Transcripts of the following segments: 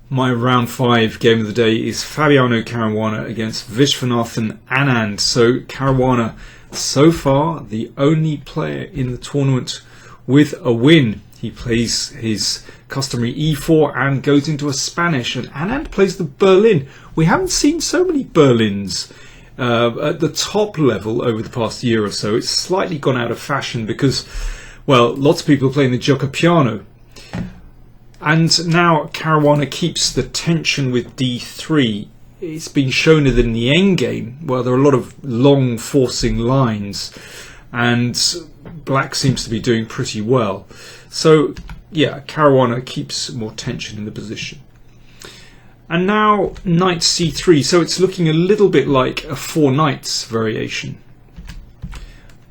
My round 5 game of the day is Fabiano Caruana against Viswanathan Anand. So Caruana, so far the only player in the tournament with a win. He plays his customary e4 and goes into a Spanish, and Anand plays the Berlin. We haven't seen so many Berlins at the top level over the past year or so. It's slightly gone out of fashion because, well, lots of people are playing the Giocopiano. And now Caruana keeps the tension with d3. It's been shown that in the endgame, well, there are a lot of long forcing lines, and black seems to be doing pretty well. So, yeah, Caruana keeps more tension in the position. And now knight c3, so it's looking a little bit like a 4 knights variation.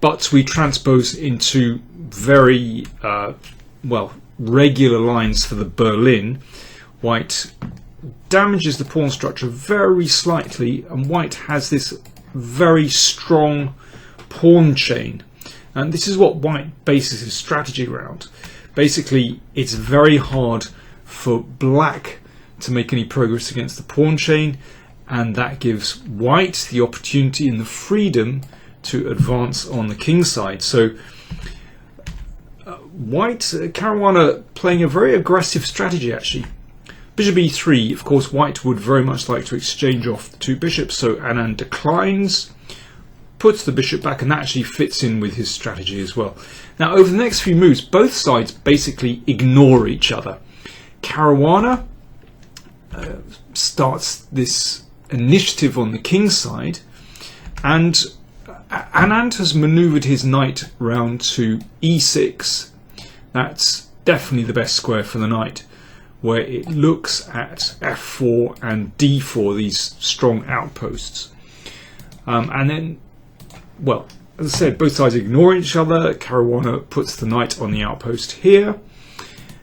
But we transpose into very, regular lines for the Berlin. White damages the pawn structure very slightly, and white has this very strong pawn chain, and this is what white bases his strategy around. Basically, it's very hard for black to make any progress against the pawn chain, and that gives white the opportunity and the freedom to advance on the king side. So Caruana playing a very aggressive strategy actually. Bishop e3, of course white would very much like to exchange off the 2 bishops, so Anand declines, puts the bishop back, and that actually fits in with his strategy as well. Now over the next few moves, both sides basically ignore each other. Caruana starts this initiative on the king side, and Anand has manoeuvred his knight round to e6. That's definitely the best square for the knight, where it looks at f4 and d4, these strong outposts. And then, well, as I said, both sides ignore each other. Caruana puts the knight on the outpost here.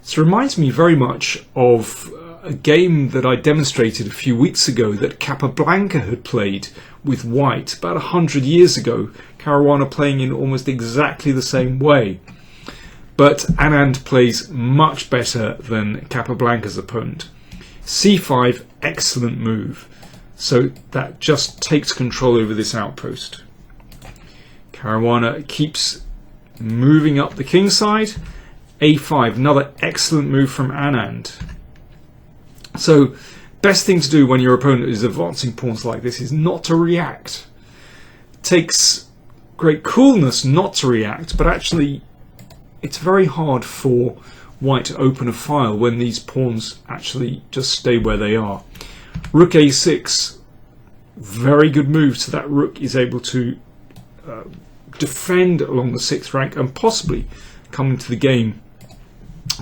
This reminds me very much of a game that I demonstrated a few weeks ago that Capablanca had played with white about 100 years ago. Caruana playing in almost exactly the same way. But Anand plays much better than Capablanca's opponent. c5, excellent move. So that just takes control over this outpost. Caruana keeps moving up the king side. a5, another excellent move from Anand. So, best thing to do when your opponent is advancing pawns like this is not to react. It takes great coolness not to react, but actually it's very hard for white to open a file when these pawns actually just stay where they are. Rook a6, very good move, so that rook is able to defend along the 6th rank and possibly come into the game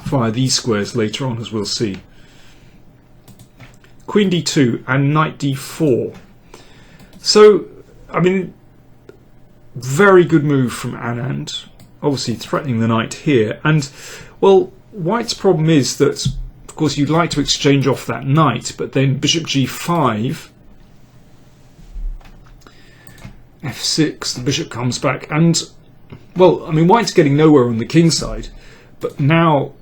via these squares later on, as we'll see. Queen d2 and knight d4. So, I mean, very good move from Anand. Obviously threatening the knight here. And, well, white's problem is that, of course, you'd like to exchange off that knight, but then bishop g5, f6, the bishop comes back. And, well, I mean, white's getting nowhere on the king side, but now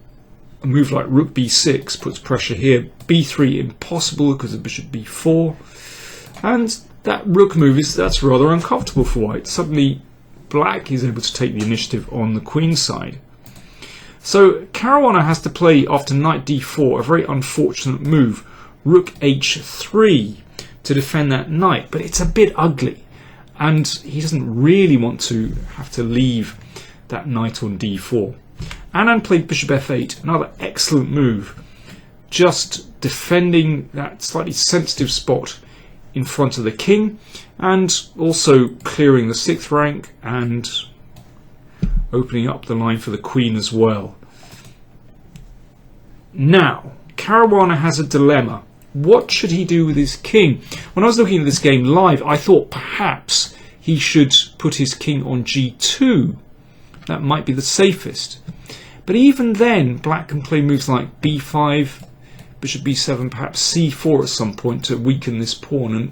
a move like rook b6 puts pressure here. b3 impossible because of bishop b4, and that rook move that's rather uncomfortable for white. Suddenly black is able to take the initiative on the queen side. So Caruana has to play, after knight d4, a very unfortunate move, rook h3, to defend that knight, but it's a bit ugly and he doesn't really want to have to leave that knight on d4. Anand played bishop f8, another excellent move, just defending that slightly sensitive spot in front of the king, and also clearing the 6th rank and opening up the line for the queen as well. Now, Caruana has a dilemma. What should he do with his king? When I was looking at this game live, I thought perhaps he should put his king on g2. That might be the safest. But even then, black can play moves like b5, bishop b7, perhaps c4 at some point to weaken this pawn, and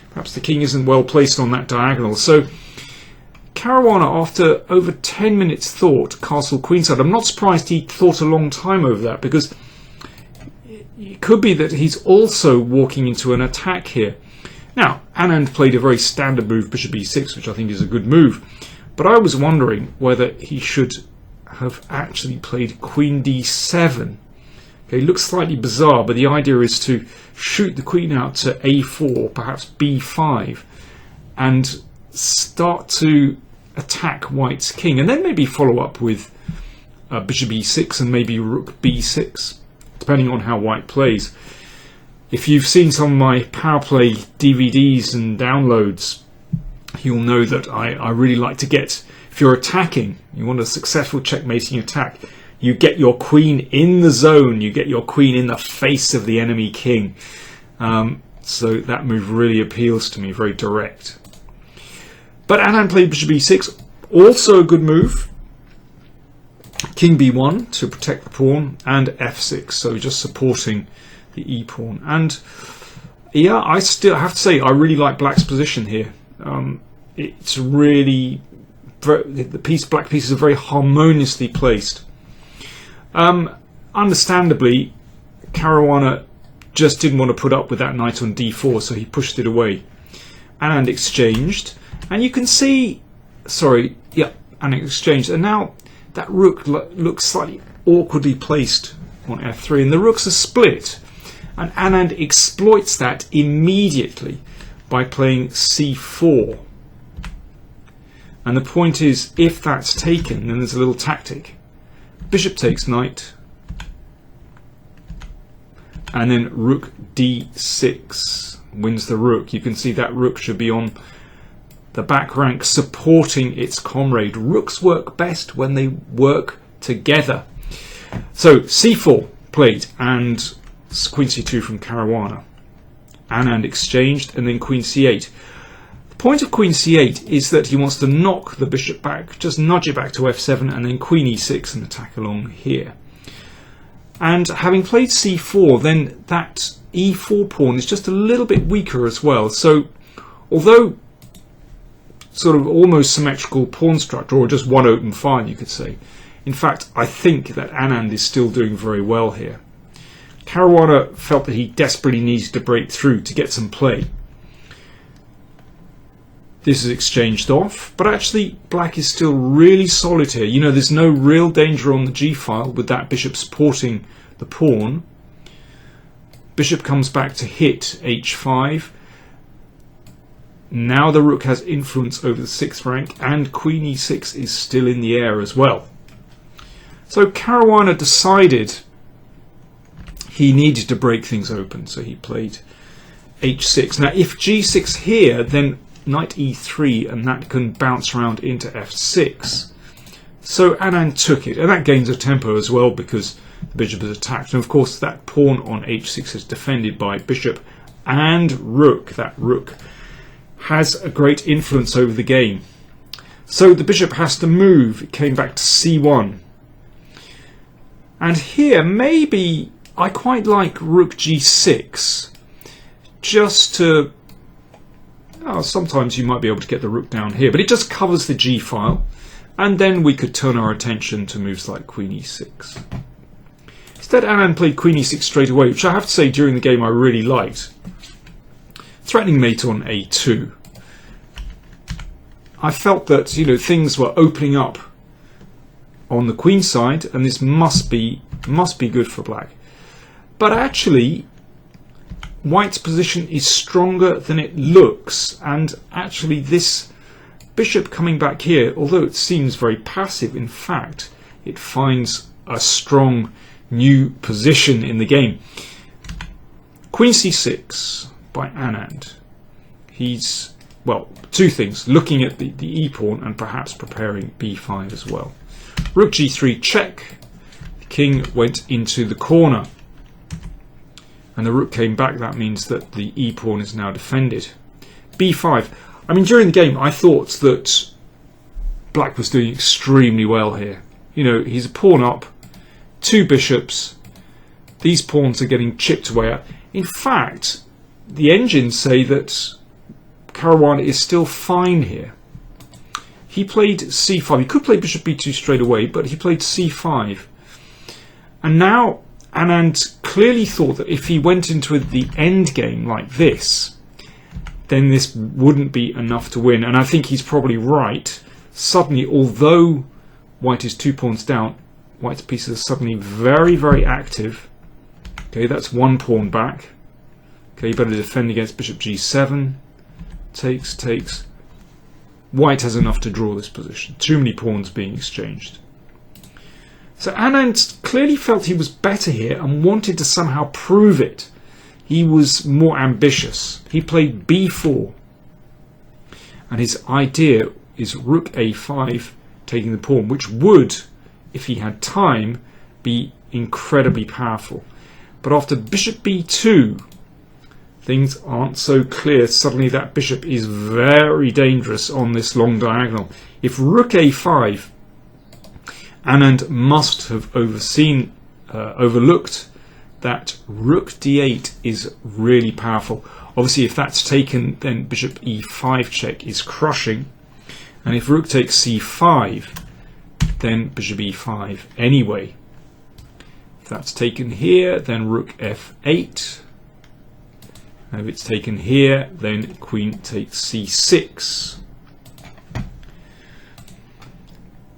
perhaps the king isn't well placed on that diagonal. So Caruana, after over 10 minutes thought, castle queenside. I'm not surprised he thought a long time over that, because it could be that he's also walking into an attack here. Now, Anand played a very standard move, bishop e6, which I think is a good move. But I was wondering whether he should have actually played queen d7. Okay, it looks slightly bizarre, but the idea is to shoot the queen out to a4, perhaps b5, and start to attack white's king, and then maybe follow up with bishop e6 and maybe rook b6, depending on how white plays. If you've seen some of my PowerPlay DVDs and downloads, you'll know that I really like to get, if you're attacking, you want a successful checkmating attack, you get your queen in the zone, you get your queen in the face of the enemy king. So that move really appeals to me, very direct. But Anand played bishop e6, also a good move. King b1 to protect the pawn, and f6, so just supporting the e pawn. And yeah, I still have to say I really like black's position here. It's really the black pieces are very harmoniously placed. Understandably, Caruana just didn't want to put up with that knight on d4, so he pushed it away. Anand exchanged, and you can see, Anand exchanged, and now that rook looks slightly awkwardly placed on f3, and the rooks are split, and Anand exploits that immediately by playing c4. And the point is, if that's taken, then there's a little tactic. Bishop takes knight, and then rook d6 wins the rook. You can see that rook should be on the back rank supporting its comrade. Rooks work best when they work together. So c4 played, and queen c2 from Caruana. Anand exchanged, and then queen c8. The point of queen c8 is that he wants to knock the bishop back, just nudge it back to f7, and then queen e6 and attack along here. And having played c4, then that e4 pawn is just a little bit weaker as well. So although sort of almost symmetrical pawn structure, or just one open file you could say, in fact I think that Anand is still doing very well here. Caruana felt that he desperately needed to break through to get some play. This is exchanged off, but actually black is still really solid here. You know, there's no real danger on the g-file with that bishop supporting the pawn. Bishop comes back to hit h5. Now the rook has influence over the 6th rank, and queen e6 is still in the air as well. So Caruana decided he needed to break things open, so he played h6. Now if g6 here, then knight e3, and that can bounce around into f6. So Anand took it, and that gains a tempo as well because the bishop is attacked. And of course that pawn on h6 is defended by bishop and rook. That rook has a great influence over the game. So the bishop has to move. It came back to c1. And here maybe I quite like rook g6, just to... sometimes you might be able to get the rook down here, but it just covers the g-file, and then we could turn our attention to moves like queen e6. Instead, Anand played queen e6 straight away, which I have to say during the game I really liked. Threatening mate on a2. I felt that, you know, things were opening up on the queen side, and this must be good for black. But actually, white's position is stronger than it looks, and actually this bishop coming back here, although it seems very passive, in fact it finds a strong new position in the game. Queen c6 by Anand. He's, well, two things, looking at the e-pawn and perhaps preparing b5 as well. Rook g3 check. The king went into the corner, and the rook came back. That means that the e-pawn is now defended. b5. I mean, during the game I thought that black was doing extremely well here. You know, he's a pawn up, two bishops, these pawns are getting chipped away at. In fact, the engines say that Caruana is still fine here. He played c5. He could play bishop b2 straight away, but he played c5. And now Anand clearly thought that if he went into the end game like this, then this wouldn't be enough to win. And I think he's probably right. Suddenly, although white is 2 pawns down, white's pieces are suddenly very, very active. Okay, that's 1 pawn back. Okay, you better defend against bishop g7. Takes, takes. White has enough to draw this position. Too many pawns being exchanged. So Anand clearly felt he was better here and wanted to somehow prove it. He was more ambitious. He played b4. And his idea is rook a5, taking the pawn, which would, if he had time, be incredibly powerful. But after bishop b2, things aren't so clear. Suddenly that bishop is very dangerous on this long diagonal. If rook a5, Anand must have overlooked that rook d8 is really powerful. Obviously, if that's taken, then bishop e5 check is crushing. And if rook takes c5, then bishop e5 anyway. If that's taken here, then rook f8. And if it's taken here, then queen takes c6.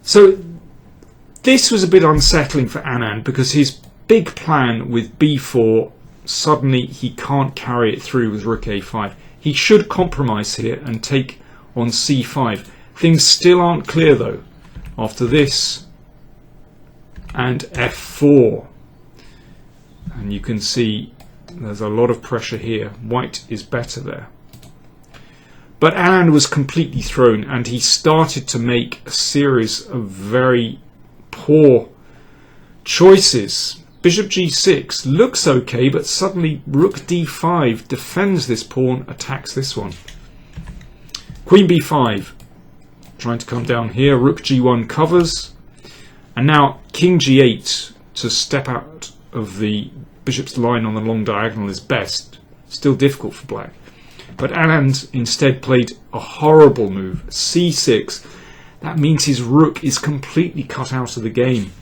So this was a bit unsettling for Anand, because his big plan with b4, suddenly he can't carry it through with rook a5. He should compromise here and take on c5. Things still aren't clear though after this and f4. And you can see there's a lot of pressure here. White is better there. But Anand was completely thrown, and he started to make a series of very poor choices. Bishop g6 looks okay, but suddenly rook d5 defends this pawn, attacks this one. Queen b5, trying to come down here. Rook g1 covers. And now king g8 to step out of the bishop's line on the long diagonal is best. Still difficult for black. But Anand instead played a horrible move, c6. That means his rook is completely cut out of the game.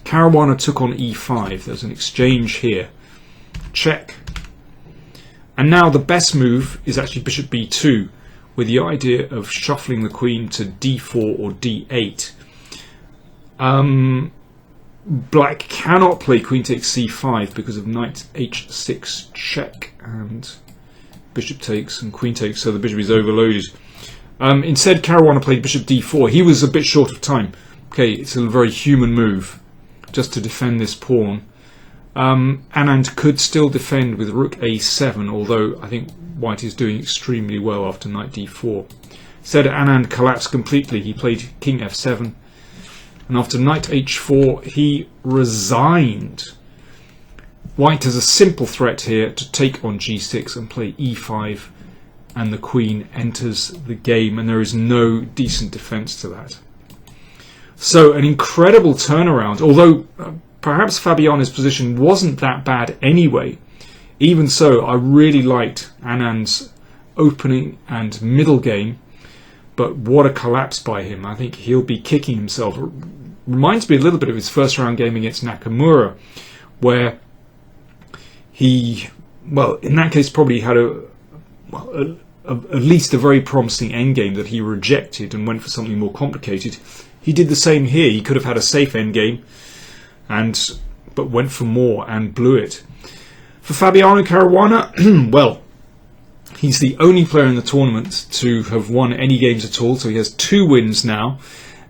Caruana took on e5. There's an exchange here. Check. And now the best move is actually bishop b2, with the idea of shuffling the queen to d4 or d8. Black cannot play queen takes c5 because of knight h6 check, and bishop takes and queen takes, so the bishop is overloaded. Instead, Caruana played bishop d4. He was a bit short of time. Okay, it's a very human move, just to defend this pawn. Anand could still defend with rook a7, although I think white is doing extremely well after knight d4. Instead, Anand collapsed completely. He played king f7, and after knight h4, he resigned. White has a simple threat here to take on g6 and play e5, and the queen enters the game, and there is no decent defense to that. So an incredible turnaround, although perhaps Fabiano's position wasn't that bad anyway. Even so, I really liked Anand's opening and middle game, but what a collapse by him. I think he'll be kicking himself. Reminds me a little bit of his first round game against Nakamura, where he, well, in that case probably had at least a very promising endgame that he rejected and went for something more complicated. He did the same here. He could have had a safe endgame, but went for more and blew it. For Fabiano Caruana, well, he's the only player in the tournament to have won any games at all, so he has 2 wins now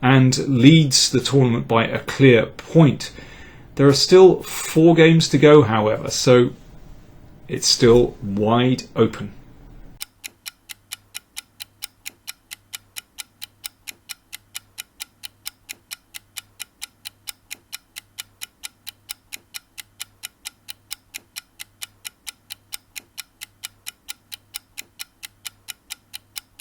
and leads the tournament by a clear point. There are still 4 games to go, however, so it's still wide open.